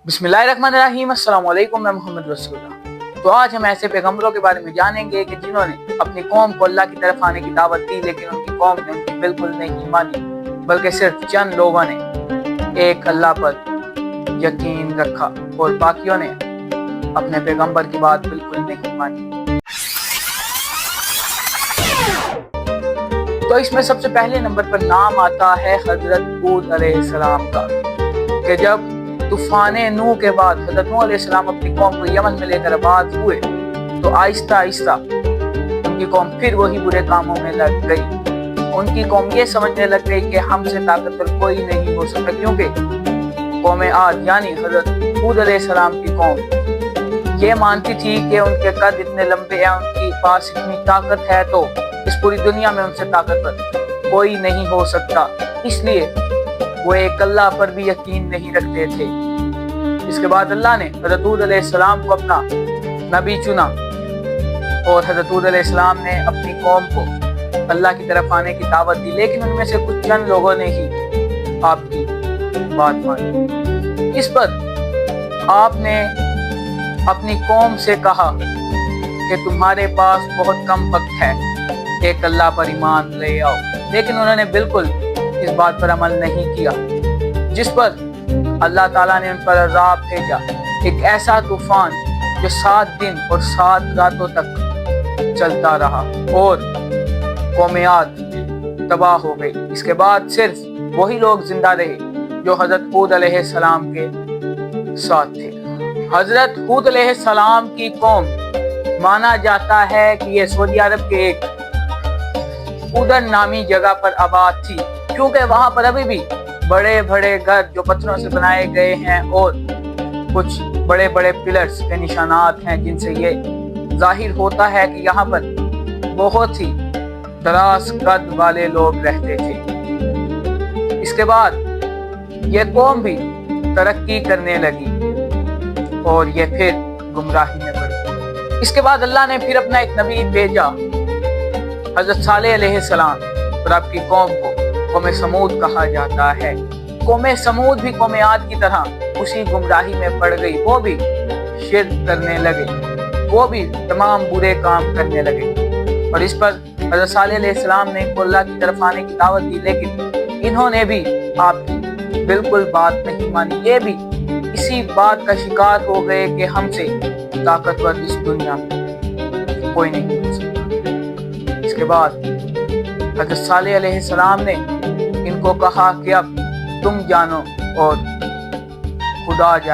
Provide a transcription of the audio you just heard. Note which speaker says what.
Speaker 1: बिस्मिल्लाहिर्रहमानिर्रहीम, अस्सलाम वालेकुम, मैं मोहम्मद रसूलुल्लाह। तो आज हम ऐसे पैगंबरों के बारे में जानेंगे कि जिन्होंने अपनी कौम को अल्लाह की तरफ आने की दावत दी, लेकिन उनकी कौम ने उनकी बिल्कुल नहीं मानी, बल्कि सिर्फ चंद लोगों ने एक अल्लाह पर यकीन रखा और बाकियों ने अपने पैगंबर की बात बिल्कुल नहीं मानी। तो इसमें सबसे पहले नंबर पर नाम आता है हजरत हूद अलैहिस्सलाम का, कि जब तूफान नूह के बाद हजरत नूह अलैहिस्सलाम अपनी कौम को यमन में लेकर आबाद हुए, तो आहिस्ता आहिस्ता उनकी कौम फिर वही बुरे कामों में लग गई। उनकी कौम ये समझने लग गई कि हमसे ताकतवर कोई नहीं हो सकता, क्योंकि कौम आद यानी हजरत हूद अलैहिस्सलाम की कौम ये मानती थी कि उनके कद इतने लंबे हैं, उनकी पास इतनी ताकत है, तो इस पूरी दुनिया में उनसे ताकतवर कोई नहीं हो सकता। इसलिए वो एक अल्लाह पर भी यकीन नहीं रखते थे। इसके बाद अल्लाह ने हजरत हूद अलैहिस्सलाम को अपना नबी चुना और हजरत हूद अलैहिस्सलाम ने अपनी कौम को अल्लाह की तरफ आने की दावत दी, लेकिन उनमें से कुछ चंद लोगों ने ही आपकी बात मानी। इस पर आपने अपनी कौम से कहा कि तुम्हारे पास बहुत कम वक्त है, एक अल्लाह पर ईमान ले आओ, लेकिन उन्होंने बिल्कुल इस बात पर अमल नहीं किया, जिस पर अल्लाह ताला ने उन पर अज़ाब भेजा, एक ऐसा तूफान जो 7 दिन और 7 रातों तक चलता रहा और कौम आद तबाह हो गई। इसके बाद सिर्फ वही लोग जिंदा रहे जो हजरत हूद अलैहिस्सलाम के साथ थे। हजरत हूद अलैहिस्सलाम की कौम माना जाता है कि ये सऊदी अरब के एक उदर नामी जगह पर आबाद थी, क्योंकि वहां पर अभी भी बड़े बड़े घर जो पत्थरों से बनाए गए हैं और कुछ बड़े बड़े पिलर्स के निशानात हैं, जिनसे ये जाहिर होता है कि यहाँ पर बहुत ही दराज कद वाले लोग रहते थे। इसके बाद ये कौम भी तरक्की करने लगी और ये फिर गुमराही में पड़ गई। इसके बाद अल्लाह ने फिर अपना एक नबी भेजा, हजरत सालेह अलैहिस्सलाम, और आपकी कौम को कौम समूद कहा जाता है। कौम समूद भी कौम आद की तरह उसी गुमराही में पड़ गई। वो भी शिर्क करने लगे, वो भी तमाम बुरे काम करने लगे, और इस पर हज़रत सालेह अलैहिस्सलाम ने इनको अल्लाह की तरफ आने की दावत दी, लेकिन इन्होंने भी आपकी बिल्कुल बात नहीं मानी। ये भी इसी बात का शिकार हो गए कि हमसे ताकतवर इस दुनिया में कोई नहीं हो सकता। इसके बाद हज़रत सालेह अलैहिस्सलाम ने इनको कहा कि अब तुम जानो और खुदा जाने।